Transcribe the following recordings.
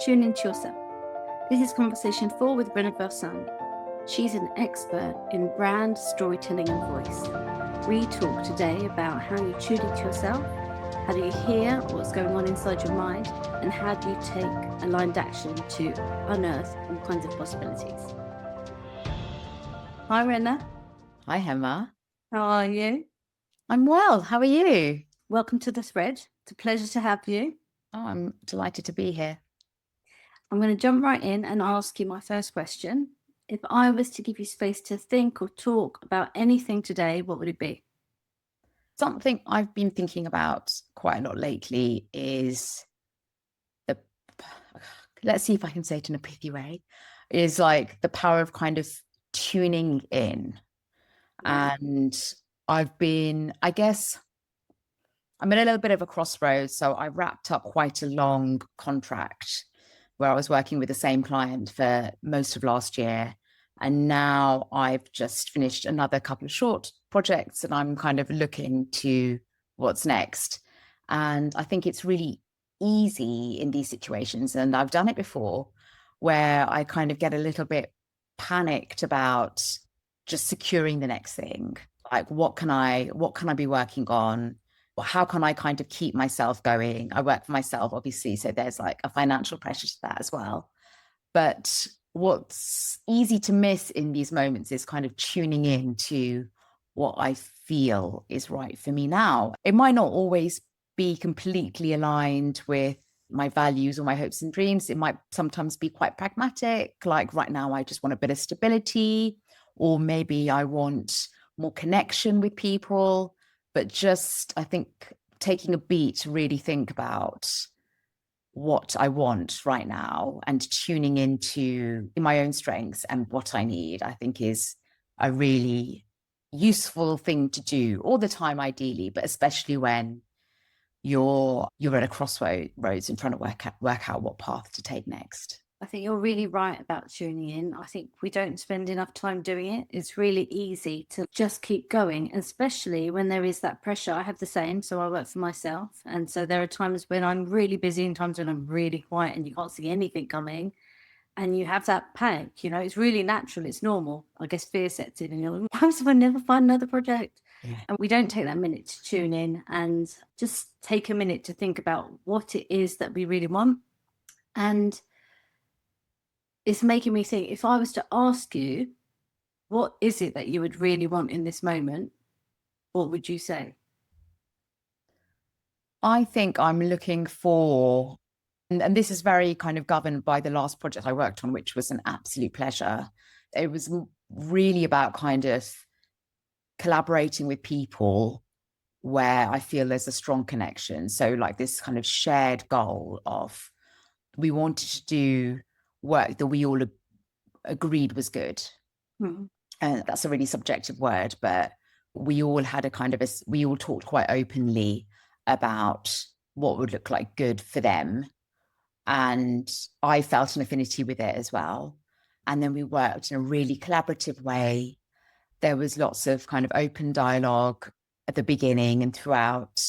Tune into yourself. This is Conversation 4 with Brenna Bersani. She's an expert in brand, storytelling, and voice. We talk today about how you tune into yourself, how do you hear what's going on inside your mind, and how do you take aligned action to unearth all kinds of possibilities. Hi, Brenna. Hi, Emma. How are you? I'm well. How are you? Welcome to the thread. It's a pleasure to have you. Oh, I'm delighted to be here. I'm going to jump right in and ask you my first question. If I was to give you space to think or talk about anything today, what would it be? Something I've been thinking about quite a lot lately is the, let's see if I can say it in a pithy way, is like the power of kind of tuning in. Yeah. And I guess I'm at a little bit of a crossroads. So I wrapped up quite a long contract where I was working with the same client for most of last year. And now I've just finished another couple of short projects and I'm kind of looking to what's next. And I think it's really easy in these situations. And I've done it before where I kind of get a little bit panicked about just securing the next thing. Like, what can I be working on? How can I kind of keep myself going? I work for myself, obviously, so there's like a financial pressure to that as well. But what's easy to miss in these moments is kind of tuning in to what I feel is right for me now. It might not always be completely aligned with my values or my hopes and dreams. It might sometimes be quite pragmatic, like right now, I just want a bit of stability, or maybe I want more connection with people. But just, I think, taking a beat to really think about what I want right now and tuning into my own strengths and what I need, I think is a really useful thing to do all the time, ideally, but especially when you're at a crossroads and trying to work out what path to take next. I think you're really right about tuning in. I think we don't spend enough time doing it. It's really easy to just keep going, especially when there is that pressure. I have the same. So I work for myself. And so there are times when I'm really busy and times when I'm really quiet and you can't see anything coming. And you have that panic, it's really natural. It's normal. I guess fear sets in and you're like, why if I never find another project? Yeah. And we don't take that minute to tune in and just take a minute to think about what it is that we really want. And it's making me think, if I was to ask you, what is it that you would really want in this moment? What would you say? I think I'm looking for, and this is very kind of governed by the last project I worked on, which was an absolute pleasure. It was really about kind of collaborating with people where I feel there's a strong connection. So like this kind of shared goal of, we wanted to do work that we all agreed was good. And that's a really subjective word, but we all had a kind of we all talked quite openly about what would look like good for them. And I felt an affinity with it as well. And then we worked in a really collaborative way. There was lots of kind of open dialogue at the beginning and throughout.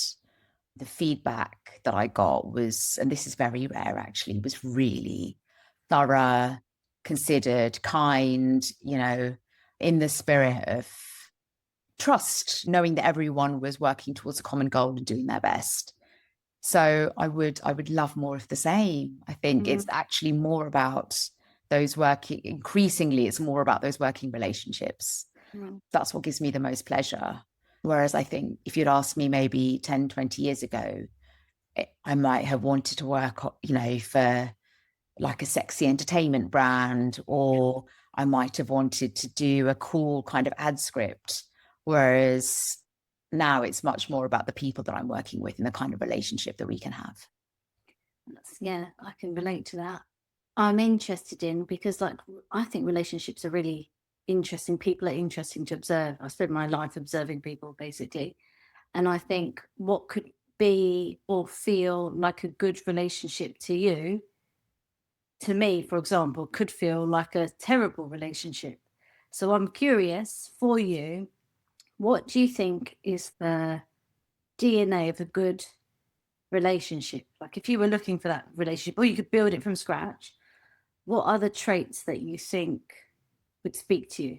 The feedback that I got was, and this is very rare actually, was really thorough, considered, kind, in the spirit of trust, knowing that everyone was working towards a common goal and doing their best. So I would love more of the same. I think it's actually more about increasingly, it's more about those working relationships. That's what gives me the most pleasure. Whereas I think if you'd asked me maybe 10, 20 years ago, I might have wanted to work, for like a sexy entertainment brand, or I might have wanted to do a cool kind of ad script. Whereas now it's much more about the people that I'm working with and the kind of relationship that we can have. Yeah, I can relate to that. I'm interested in, because I think relationships are really interesting. People are interesting to observe. I spend my life observing people basically. And I think what could be or feel like a good relationship to me, for example, could feel like a terrible relationship. So I'm curious for you, what do you think is the DNA of a good relationship? Like if you were looking for that relationship, or you could build it from scratch, what are the traits that you think would speak to you?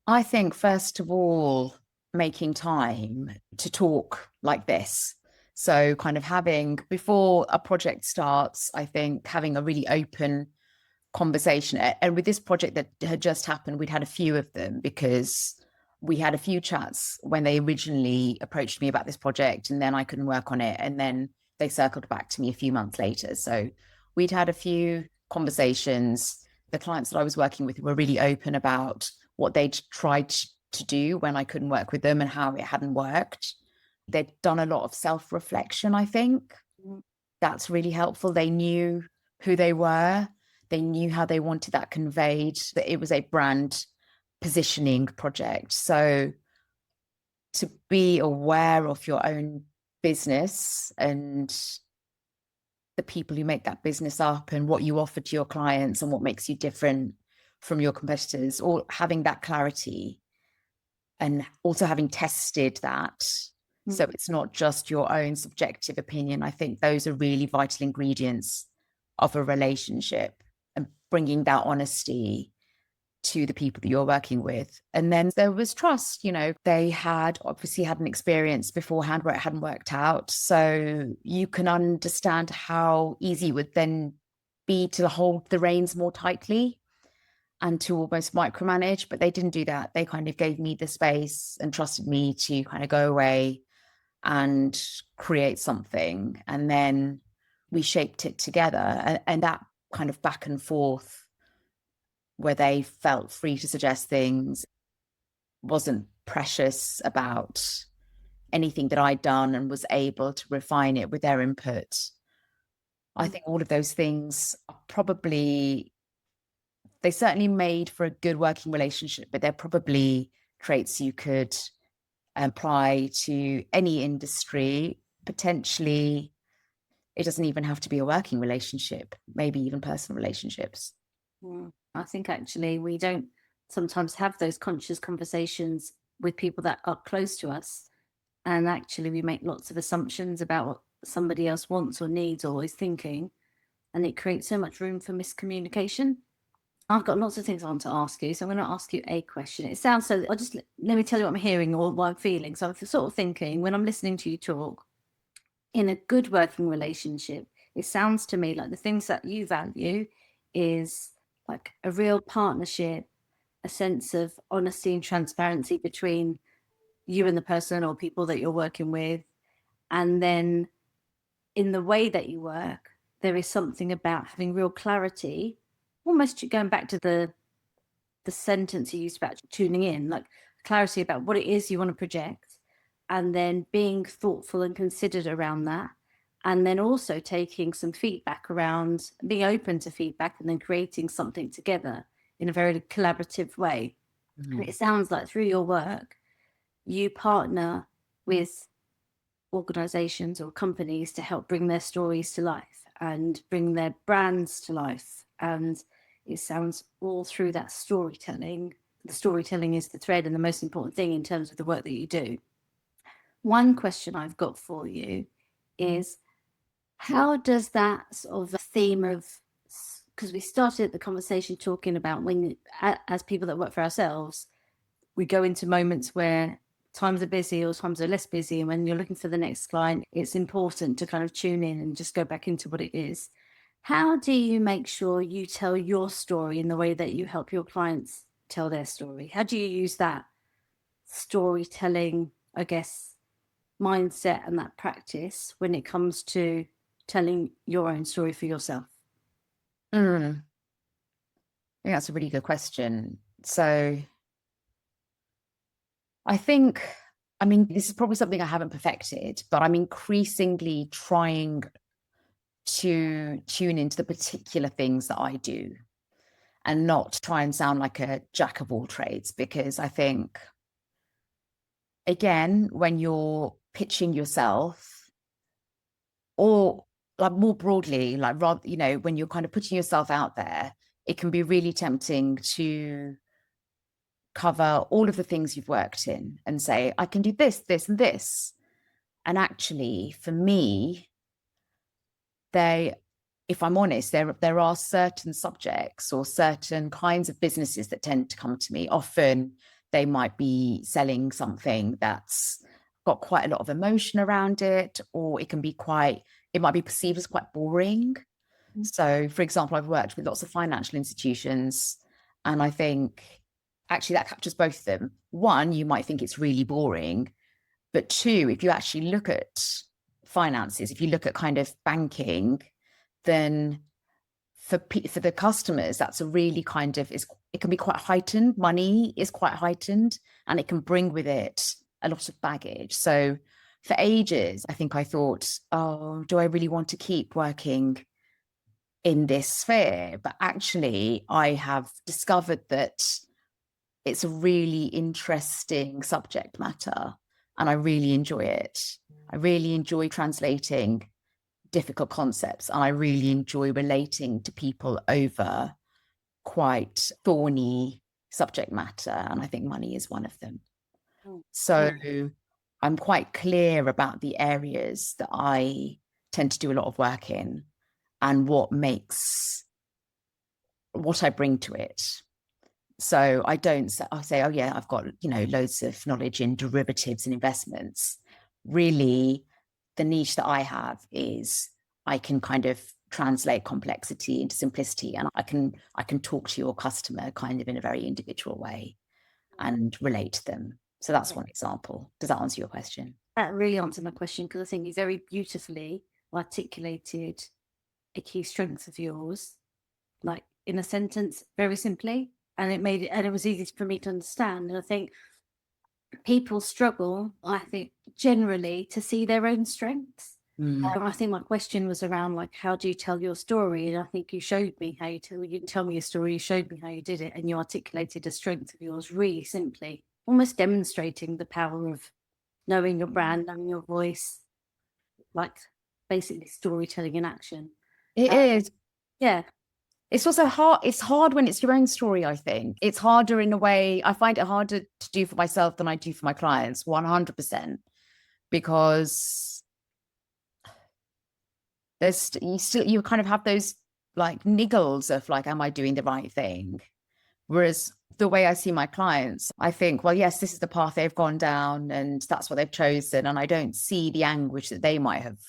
I think, first of all, making time to talk like this. So, kind of having, before a project starts, I think having a really open conversation. And with this project that had just happened, we'd had a few of them because we had a few chats when they originally approached me about this project, and then I couldn't work on it. And then they circled back to me a few months later. So we'd had a few conversations. The clients that I was working with were really open about what they'd tried to do when I couldn't work with them and how it hadn't worked. They'd done a lot of self-reflection, I think. Mm. That's really helpful. They knew who they were. They knew how they wanted that conveyed, that it was a brand positioning project. So to be aware of your own business and the people who make that business up and what you offer to your clients and what makes you different from your competitors, or having that clarity and also having tested that. So it's not just your own subjective opinion. I think those are really vital ingredients of a relationship, and bringing that honesty to the people that you're working with. And then there was trust. They had obviously had an experience beforehand where it hadn't worked out. So you can understand how easy it would then be to hold the reins more tightly and to almost micromanage. But they didn't do that. They kind of gave me the space and trusted me to kind of go away and create something. And then we shaped it together. And that kind of back and forth, where they felt free to suggest things, wasn't precious about anything that I'd done, and was able to refine it with their input. I think all of those things are probably, they certainly made for a good working relationship, but they're probably traits you could apply to any industry. Potentially, it doesn't even have to be a working relationship, maybe even personal relationships. I think actually we don't sometimes have those conscious conversations with people that are close to us. And actually, we make lots of assumptions about what somebody else wants or needs or is thinking. And it creates so much room for miscommunication. I've got lots of things I want to ask you. So I'm going to ask you a question. It sounds so, I'll just let me tell you what I'm hearing or what I'm feeling. So I'm sort of thinking when I'm listening to you talk, in a good working relationship, it sounds to me like the things that you value is like a real partnership, a sense of honesty and transparency between you and the person or people that you're working with. And then in the way that you work, there is something about having real clarity, almost going back to the sentence you used about tuning in, like clarity about what it is you want to project, and then being thoughtful and considered around that. And then also taking some feedback around being open to feedback and then creating something together in a very collaborative way. And it sounds like through your work, you partner with organizations or companies to help bring their stories to life and bring their brands to life. And it sounds all through that storytelling. The storytelling is the thread and the most important thing in terms of the work that you do. One question I've got for you is, how does that sort of theme of, because we started the conversation talking about when, as people that work for ourselves, we go into moments where times are busy or times are less busy. And when you're looking for the next client, it's important to kind of tune in and just go back into what it is. How do you make sure you tell your story in the way that you help your clients tell their story? How do you use that storytelling, I guess, mindset and that practice when it comes to telling your own story for yourself? I think that's a really good question. So I think, this is probably something I haven't perfected, but I'm increasingly trying to tune into the particular things that I do and not try and sound like a jack of all trades, because I think, again, when you're pitching yourself, or like more broadly, like rather, when you're kind of putting yourself out there, it can be really tempting to cover all of the things you've worked in and say, I can do this, this, and this. And actually, for me, if I'm honest, there are certain subjects or certain kinds of businesses that tend to come to me. Often they might be selling something that's got quite a lot of emotion around it, or it might be perceived as quite boring. So, for example, I've worked with lots of financial institutions, and I think actually that captures both of them. One, you might think it's really boring, but two, if you actually look at finances, if you look at kind of banking, then for the customers, that's a really kind of, it can be quite heightened. Money is quite heightened, and it can bring with it a lot of baggage. So for ages, I think I thought, oh, do I really want to keep working in this sphere? But actually, I have discovered that it's a really interesting subject matter, and I really enjoy it. I really enjoy translating difficult concepts, and I really enjoy relating to people over quite thorny subject matter, and I think money is one of them. So I'm quite clear about the areas that I tend to do a lot of work in and what I bring to it. So I don't say, oh yeah, I've got, loads of knowledge in derivatives and investments. Really, the niche that I have is I can kind of translate complexity into simplicity, and I can talk to your customer kind of in a very individual way and relate to them. So that's one example. Does that answer your question? That really answered my question, because I think you very beautifully articulated a key strength of yours, like in a sentence, very simply, and it was easy for me to understand. And I think people struggle, I think, generally to see their own strengths. I think my question was around, like, how do you tell your story? And I think you showed me how you didn't tell me your story, you showed me how you did it, and you articulated a strength of yours really simply, almost demonstrating the power of knowing your brand, knowing your voice, like basically storytelling in action. It is. Yeah. It's also hard. It's hard when it's your own story, I think. It's harder in a way. I find it harder to do for myself than I do for my clients, 100%, because you kind of have those like niggles of like, am I doing the right thing? Whereas the way I see my clients, I think, well, yes, this is the path they've gone down and that's what they've chosen. And I don't see the anguish that they might have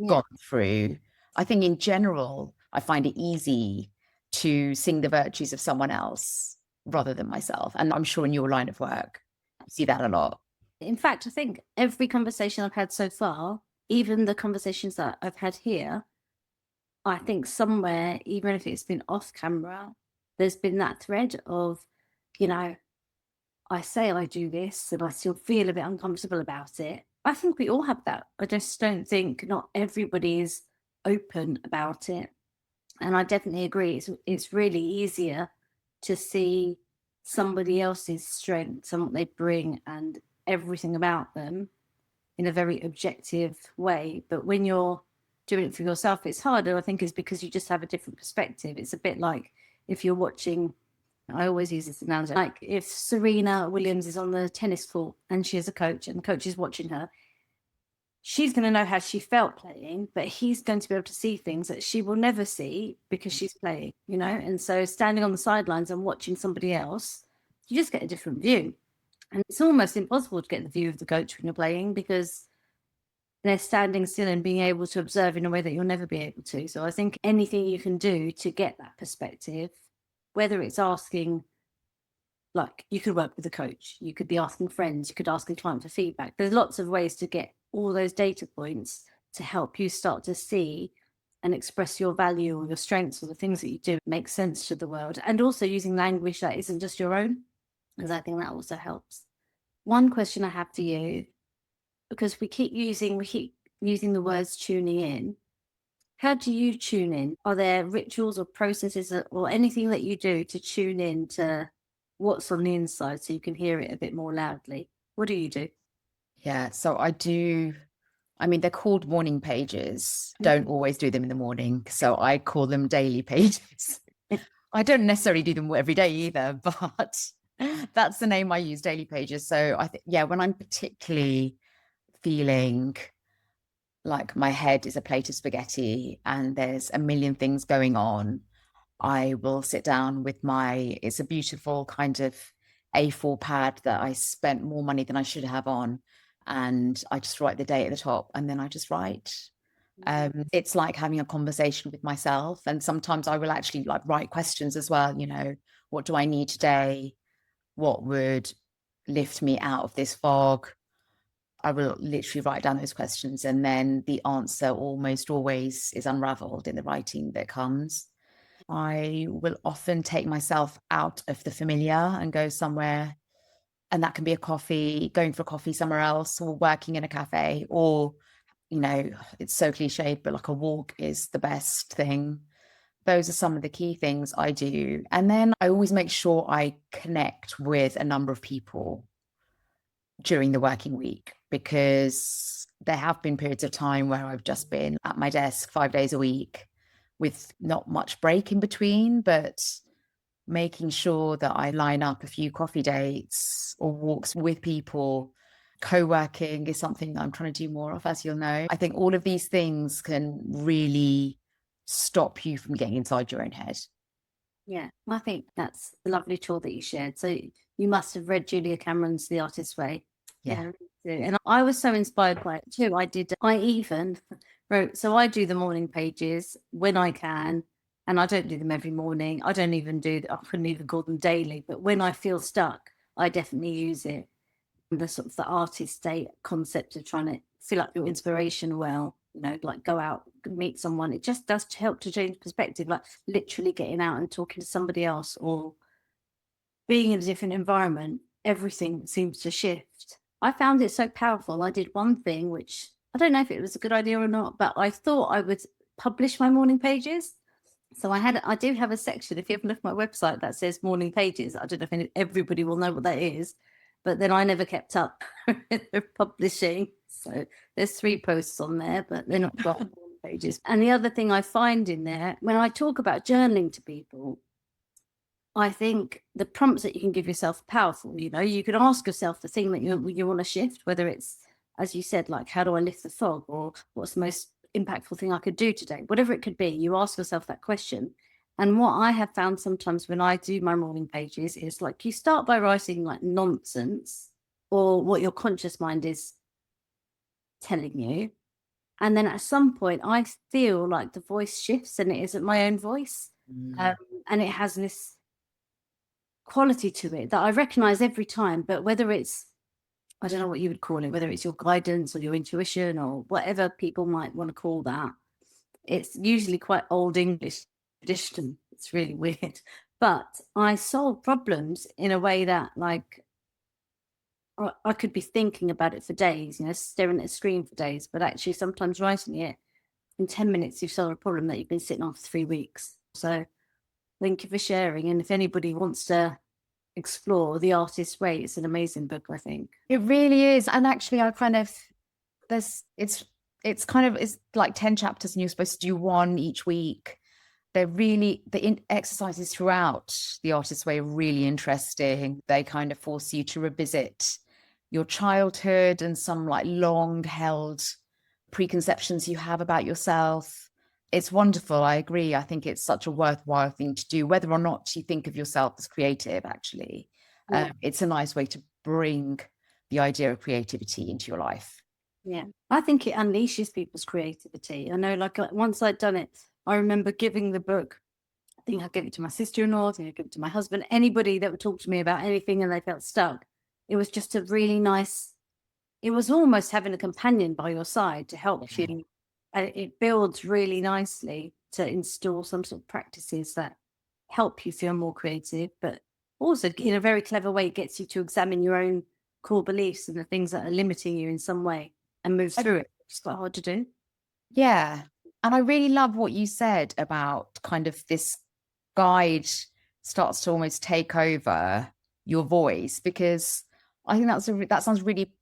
gone through. I think in general, I find it easy to sing the virtues of someone else rather than myself. And I'm sure in your line of work, you see that a lot. In fact, I think every conversation I've had so far, even the conversations that I've had here, I think somewhere, even if it's been off camera, there's been that thread of, I say I do this and I still feel a bit uncomfortable about it. I think we all have that. I just don't think not everybody is open about it. And I definitely agree. It's really easier to see somebody else's strengths and what they bring and everything about them in a very objective way. But when you're doing it for yourself, it's harder, I think, is because you just have a different perspective. It's a bit like if you're watching, I always use this analogy, like if Serena Williams is on the tennis court and she has a coach and the coach is watching her, she's going to know how she felt playing, but he's going to be able to see things that she will never see because she's playing, And so standing on the sidelines and watching somebody else, you just get a different view. And it's almost impossible to get the view of the coach when you're playing because they're standing still and being able to observe in a way that you'll never be able to. So I think anything you can do to get that perspective, whether it's asking, like you could work with a coach, you could be asking friends, you could ask a client for feedback. There's lots of ways to get all those data points to help you start to see and express your value or your strengths or the things that you do make sense to the world. And also using language that isn't just your own, because I think that also helps. One question I have for you, because we keep using the words tuning in. How do you tune in? Are there rituals or processes or anything that you do to tune in to what's on the inside so you can hear it a bit more loudly? What do you do? Yeah, so I do. I mean, they're called morning pages. Don't always do them in the morning. So I call them daily pages. I don't necessarily do them every day either, but that's the name I use, daily pages. So I think, yeah, when I'm particularly feeling like my head is a plate of spaghetti and there's a million things going on, I will sit down with it's a beautiful kind of A4 pad that I spent more money than I should have on. And I just write the day at the top and then I just write. It's like having a conversation with myself. And sometimes I will actually like write questions as well. What do I need today? What would lift me out of this fog? I will literally write down those questions, and then the answer almost always is unraveled in the writing that comes. I will often take myself out of the familiar and go somewhere, and that can be a coffee, going for a coffee somewhere else, or working in a cafe, or, it's so cliched, but like a walk is the best thing. Those are some of the key things I do. And then I always make sure I connect with a number of people during the working week, because there have been periods of time where I've just been at my desk 5 days a week with not much break in between, but making sure that I line up a few coffee dates or walks with people. Co-working is something that I'm trying to do more of, as you'll know. I think all of these things can really stop you from getting inside your own head. Yeah, I think that's a lovely tool that you shared. So you must have read Julia Cameron's The Artist's Way. Yeah. I really do. And I was so inspired by it too. I even wrote, so I do the morning pages when I can, and I don't do them every morning. I couldn't even call them daily, but when I feel stuck, I definitely use it. The sort of the artist state concept of trying to fill up your inspiration well, like go out, meet someone. It just does help to change perspective, like literally getting out and talking to somebody else or being in a different environment. Everything seems to shift. I found it so powerful. I did one thing, which I don't know if it was a good idea or not, but I thought I would publish my morning pages. So I do have a section, if you ever look at my website, that says morning pages. I don't know if everybody will know what that is, but then I never kept up with publishing. So there's 3 posts on there, but they're not morning pages. And the other thing I find in there, when I talk about journaling to people, I think the prompts that you can give yourself are powerful. You can ask yourself the thing that you want to shift, whether it's, as you said, like, how do I lift the fog, or what's the most impactful thing I could do today? Whatever it could be, you ask yourself that question. And what I have found sometimes when I do my morning pages is, like, you start by writing like nonsense or what your conscious mind is telling you. And then at some point, I feel like the voice shifts and it isn't my own voice. And it has this quality to it that I recognize every time. But whether it's, I don't know what you would call it, whether it's your guidance or your intuition or whatever people might want to call that, it's usually quite old English tradition. It's really weird. But I solve problems in a way that, like, I could be thinking about it for days, staring at a screen for days, but actually sometimes writing it in 10 minutes, you've solved a problem that you've been sitting on for 3 weeks. So thank you for sharing. And if anybody wants to explore The Artist's Way, it's an amazing book, I think. It really is. And actually, I kind of, it's like 10 chapters and you're supposed to do 1 each week. They're really, exercises throughout The Artist's Way are really interesting. They kind of force you to revisit your childhood and some like long held preconceptions you have about yourself. It's wonderful. I agree. I think it's such a worthwhile thing to do, whether or not you think of yourself as creative, actually. Yeah. It's a nice way to bring the idea of creativity into your life. Yeah, I think it unleashes people's creativity. I know, like, once I'd done it, I remember giving the book. I think I gave it to my sister-in-law, I think I gave it to my husband, anybody that would talk to me about anything and they felt stuck. It was just a really nice, it was almost having a companion by your side to help you. And it builds really nicely to install some sort of practices that help you feel more creative, but also in a very clever way, it gets you to examine your own core beliefs and the things that are limiting you in some way and move through it. It's quite hard to do. Yeah. And I really love what you said about kind of this guide starts to almost take over your voice, because I think that sounds really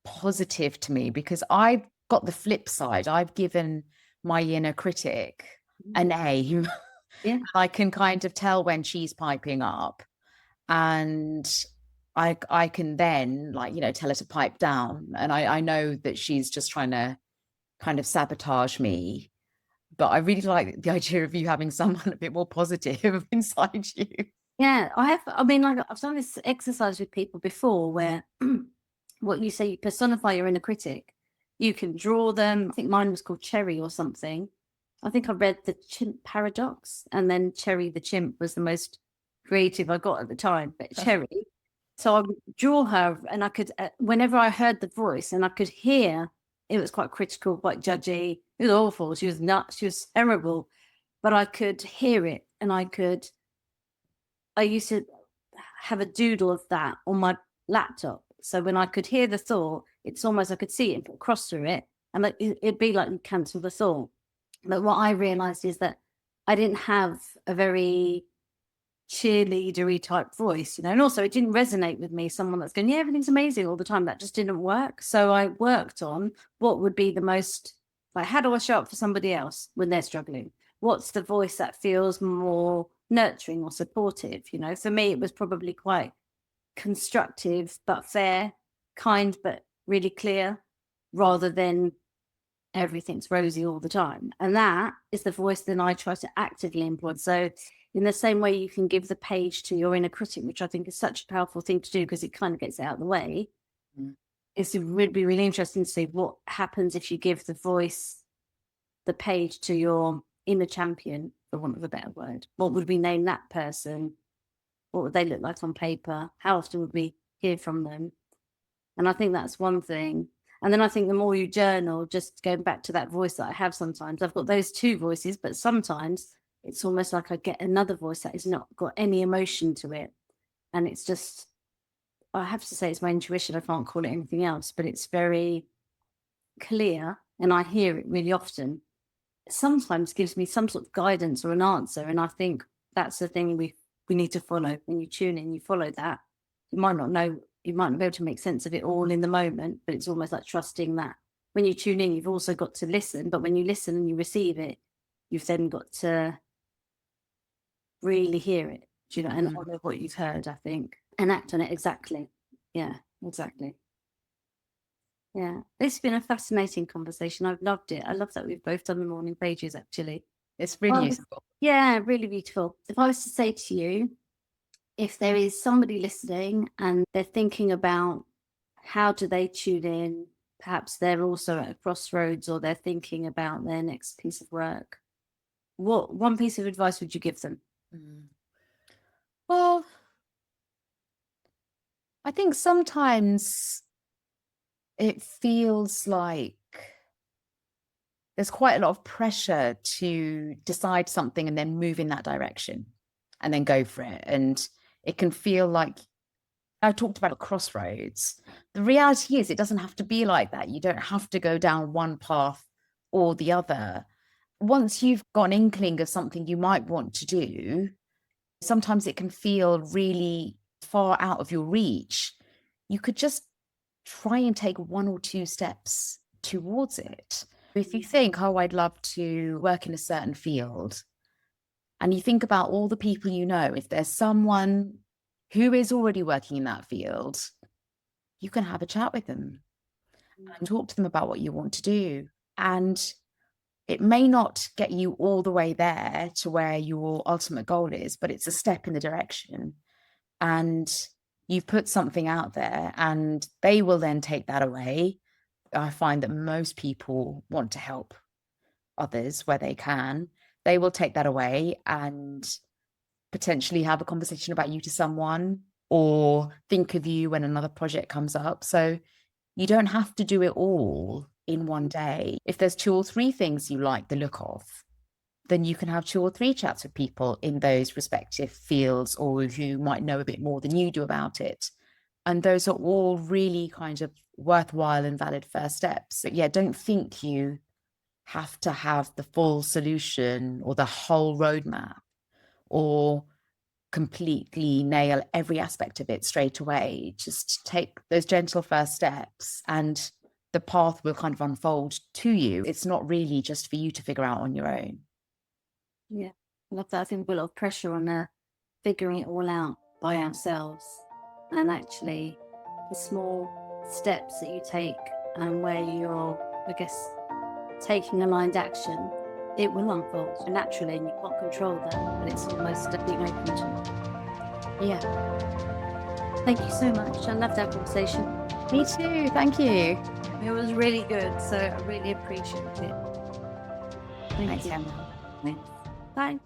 positive to me, because I've got the flip side. I've given my inner critic a name. Yeah. I can kind of tell when she's piping up, and I can then, like, tell her to pipe down. And I know that she's just trying to kind of sabotage me. But I really like the idea of you having someone a bit more positive inside you. Yeah, I mean, like, I've done this exercise with people before where what you say, you personify your inner critic. You can draw them. I think mine was called Cherry or something. I think I read The Chimp Paradox, and then Cherry the chimp was the most creative I got at the time. But Cherry, so I would draw her, and I could, whenever I heard the voice, and I could hear it was quite critical, quite judgy. It was awful. She was nuts. She was terrible, but I could hear it, and I used to have a doodle of that on my laptop. So when I could hear the thought, it's almost I could see it and put cross through it, and like it'd be like you cancel the thought. But what I realized is that I didn't have a very cheerleadery type voice, you know, and also it didn't resonate with me. Someone that's going, yeah, everything's amazing all the time. That just didn't work. So I worked on what would be the most, like, how do I show up for somebody else when they're struggling? What's the voice that feels more nurturing or supportive? You know, for me, it was probably quite constructive but fair, kind but really clear, rather than everything's rosy all the time. And that is the voice that I try to actively employ. So in the same way you can give the page to your inner critic, which I think is such a powerful thing to do because it kind of gets it out of the way, it would be really interesting to see what happens if you give the page to your inner champion, for want of a better word. What would we name that person? What would they look like on paper? How often would we hear from them? And I think that's one thing. And then I think the more you journal, just going back to that voice that I have sometimes, I've got those two voices, but sometimes it's almost like I get another voice that has not got any emotion to it. And it's just, I have to say it's my intuition. I can't call it anything else, but it's very clear and I hear it really often. It sometimes gives me some sort of guidance or an answer. And I think that's the thing we need to follow. When you tune in, you follow that. You might not know, you might not be able to make sense of it all in the moment, but it's almost like trusting that when you tune in, you've also got to listen. But when you listen and you receive it, you've then got to really hear it, do you know, and honor what you've heard, I think, and act on it. Exactly. Yeah, exactly. Yeah. It's been a fascinating conversation. I've loved it. I love that we've both done the morning pages, actually. It's really Well, useful. yeah, really beautiful. If I was to say to you, if there is somebody listening and they're thinking about how do they tune in, perhaps they're also at a crossroads or they're thinking about their next piece of work, what one piece of advice would you give them? Well, I think sometimes it feels like there's quite a lot of pressure to decide something and then move in that direction and then go for it. And it can feel like, I talked about crossroads. The reality is it doesn't have to be like that. You don't have to go down one path or the other. Once you've got an inkling of something you might want to do, sometimes it can feel really far out of your reach. You could just try and take one or two steps towards it. If you think, oh, I'd love to work in a certain field, and you think about all the people you know, if there's someone who is already working in that field, you can have a chat with them and talk to them about what you want to do. And it may not get you all the way there to where your ultimate goal is, but it's a step in the direction. And you've put something out there and they will then take that away. I find that most people want to help others where they can. They will take that away and potentially have a conversation about you to someone or think of you when another project comes up. So you don't have to do it all in one day. If there's two or three things you like the look of, then you can have two or three chats with people in those respective fields or who might know a bit more than you do about it. And those are all really kind of worthwhile and valid first steps. But yeah, don't think you have to have the full solution or the whole roadmap or completely nail every aspect of it straight away. Just take those gentle first steps and the path will kind of unfold to you. It's not really just for you to figure out on your own. Yeah, I love that. I think we put a lot of pressure on figuring it all out by ourselves. And actually, the small steps that you take and where you're, I guess, taking aligned action, it will unfold naturally, and you can't control that. But it's almost being open to it. Yeah. Thank you so much. I loved our conversation. Me too. Thank you. It was really good, so I really appreciate it. Thank Thanks, you. Emma. Bye.